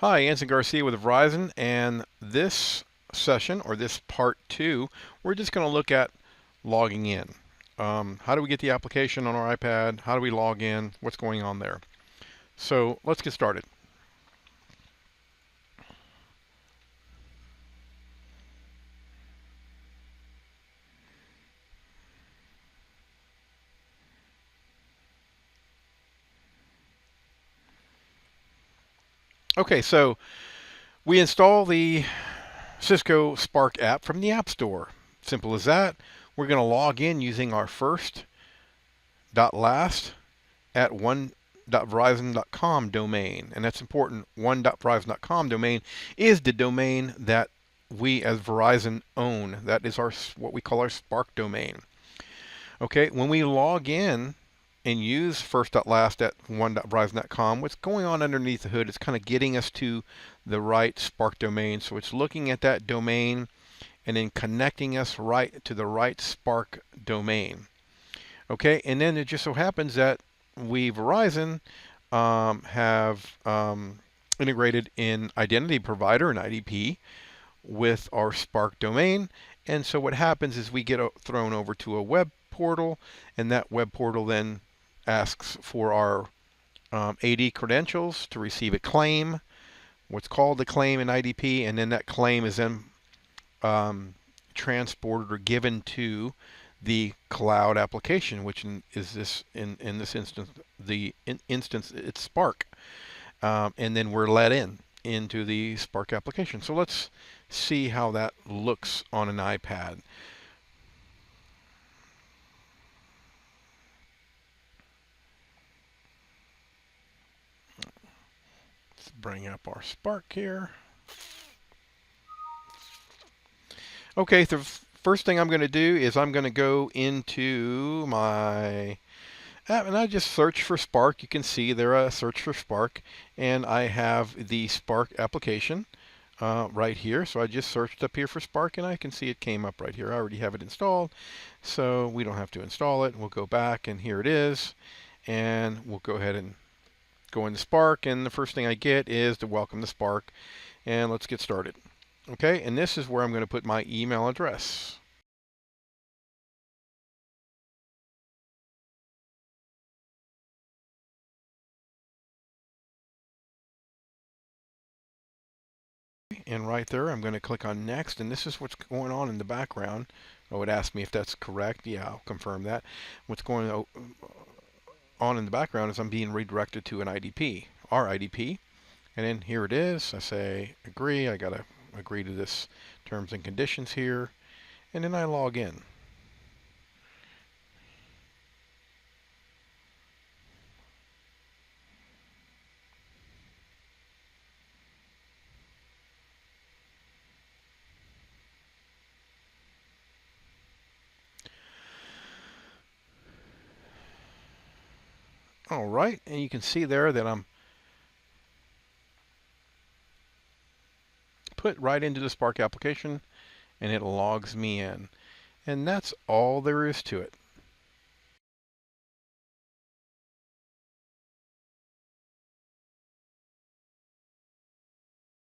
Hi, Anson Garcia with Verizon, and this session, or this part two, we're just going to look at logging in. How do we get the application on our iPad? How do we log in? What's going on there? So let's get started. Okay, so we install the Cisco Spark app from the App Store. Simple as that. We're going to log in using our first.last at one.verizon.com domain. And that's important. One.verizon.com domain is the domain that we as Verizon own. That is our what we call our Spark domain. Okay, when we log in and use first.last at one.verizon.com, what's going on underneath the hood is kind of getting us to the right Spark domain. So it's looking at that domain and then connecting us right to the right Spark domain. Okay, and then it just so happens that we, Verizon, have integrated in Identity Provider, an IDP, with our Spark domain. And so what happens is we get thrown over to a web portal, and that web portal then asks for our AD credentials to receive a claim, what's called a claim in IDP, and then that claim is then transported or given to the cloud application, which is this in this instance it's Spark, and then we're let into the Spark application. So let's see how that looks on an iPad. Let's bring up our Spark here. Okay, the first thing I'm going to do is I'm going to go into my app and I just search for Spark. You can see there I search for Spark, and I have the Spark application right here. So I just searched up here for Spark, and I can see it came up right here. I already have it installed, so we don't have to install it. We'll go back, and here it is, and we'll go ahead and go into Spark, and the first thing I get is to welcome to Spark, and let's get started. Okay, and this is where I'm going to put my email address. And right there, I'm going to click on next, and this is what's going on in the background. Oh, it asked me if that's correct. Yeah, I'll confirm that. What's going on in the background is I'm being redirected to an IDP, our IDP. And then here it is. I say agree. I got to agree to this terms and conditions here. And then I log in. All right, and you can see there that I'm put right into the Spark application, and it logs me in. And that's all there is to it.